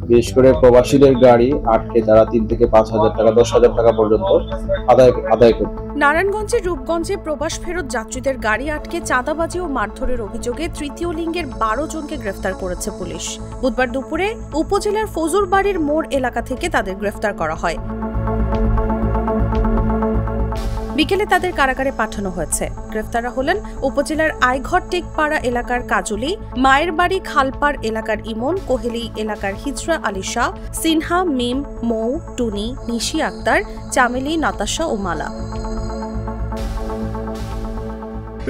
বিশেষ করে প্রবাসীদের গাড়ি আটকে তারা 3 থেকে 5,000 টাকা 10,000 টাকা পর্যন্ত আদায় করত। নারায়ণগঞ্জের রূপগঞ্জে প্রবাস ফেরত যাত্রীদের গাড়ি আটকে চাঁদাবাজি ও মারধরের অভিযোগে তৃতীয় লিঙ্গের 12 জনকে গ্রেফতার করেছে পুলিশ। বুধবার দুপুরে উপজেলার ফজুরবাড়ির মোড় এলাকা থেকে তাদের গ্রেফতার করা হয়। বিকেলে তাদের কারাগারে পাঠানো হয়েছে। গ্রেফতাররা হলেন উপজেলার আইঘর টেকপাড়া এলাকার কাজলি, মায়ের বাড়ি খালপাড় এলাকার ইমন, কোহেলি এলাকার হিজরা আলী শাহ, সিনহা, মিম, মৌ, টুনি, নিশি আক্তার, চামেলি, নাতাশা ও মালা।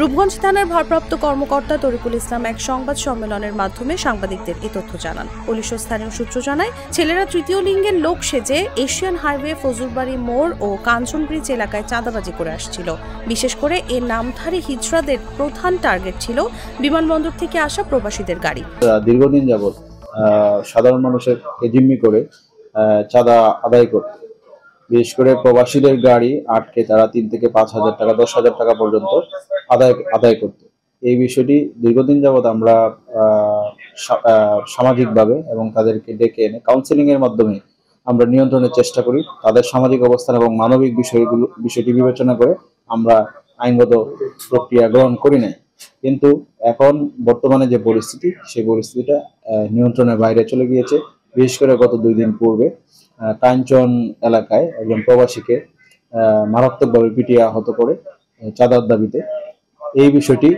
রূপগঞ্জ থানার ভারপ্রাপ্ত কর্মকর্তা তরিকুল ইসলাম এক সংবাদ সম্মেলনের মাধ্যমে সাংবাদিকদের এই তথ্য জানান। পুলিশ ও স্থানীয় সূত্র জানায়, ছেলেরা তৃতীয় লিঙ্গের লোক সেজে এশিয়ান হাইওয়ে, ফজুরবাড়ি মোড় ও কাঞ্চন ব্রিজ এলাকায় চাঁদাবাজি করে আসছিল। বিশেষ করে এর নামধারী হিজড়াদের প্রধান টার্গেট ছিল বিমানবন্দর থেকে আসা প্রবাসীদের গাড়ি। দীর্ঘদিন যাবৎ সাধারণ মানুষের জিম্মি করে চাঁদা আদায় করত। বিশেষ করে প্রবাসীদের গাড়ি আটকে তারা 3 থেকে 5,000 টাকা 10,000 টাকা পর্যন্ত আদায় করত। এই বিষয়টি দীর্ঘদিন যাবৎ আমরা সামাজিকভাবে এবং তাদেরকে ডেকে এনে কাউন্সেলিং এর মাধ্যমে আমরা নিয়ন্ত্রণের চেষ্টা করি। তাদের সামাজিক অবস্থান এবং মানবিক বিষয়টি বিবেচনা করে আমরা আইনগত প্রক্রিয়া গ্রহণ করি নাই। কিন্তু এখন বর্তমানে যে পরিস্থিতি, সেই পরিস্থিতিটা নিয়ন্ত্রণের বাইরে চলে গিয়েছে। বিশেষ করে গত 2 দিন পূর্বে কাঞ্চন এলাকায় একজন প্রবাসীকে মারাত্মকভাবে পিটিয়ে আহত করে চাঁদার দাবিতে। এই বিষয়টি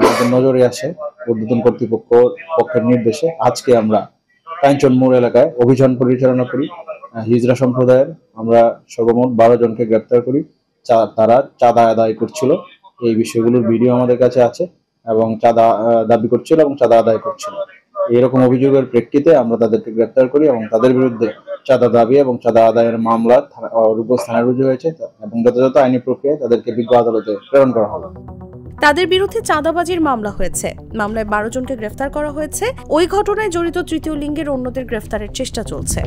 আমাদের নজরে আসে। ঊর্ধ্বতন কর্তৃপক্ষের নির্দেশে আজকে আমরা কাঞ্চন মোড় এলাকায় অভিযান পরিচালনা করি। হিজড়া সম্প্রদায়ের আমরা সর্বমোট 12 জনকে গ্রেপ্তার করি। তারা চাঁদা আদায় করছিল। এই বিষয়গুলোর ভিডিও আমাদের কাছে আছে এবং চাঁদা দাবি করছিল এবং চাঁদা আদায় করছিল। এরকম অভিযোগের প্রেক্ষিতে আমরা তাদেরকে গ্রেপ্তার করি এবং তাদের বিরুদ্ধে চাঁদা দাবি এবং চাঁদা আদায়ের মামলা রূপগঞ্জ থানায় রুজু হয়েছে এবং যথাযথ আইনি প্রক্রিয়ায় তাদেরকে বিজ্ঞ আদালতে প্রেরণ করা হবে। তাদের বিরুদ্ধে চাঁদাবাজির মামলা হয়েছে। মামলায় 12 জনকে গ্রেফতার করা হয়েছে। ওই ঘটনায় জড়িত তৃতীয় লিঙ্গের অন্যদের গ্রেফতারের চেষ্টা চলছে।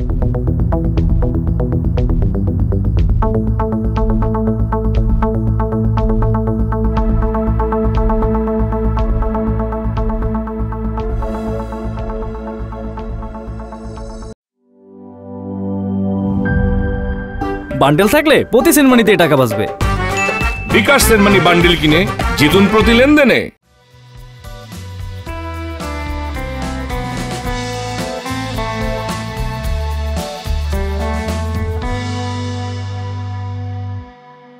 বান্ডেল থাকলে প্রতি সেনমানিতে টাকা বাঁচবে। বিকাশ সেনমানি বান্ডেল কিনে জিতুন প্রতি লেনদেনে।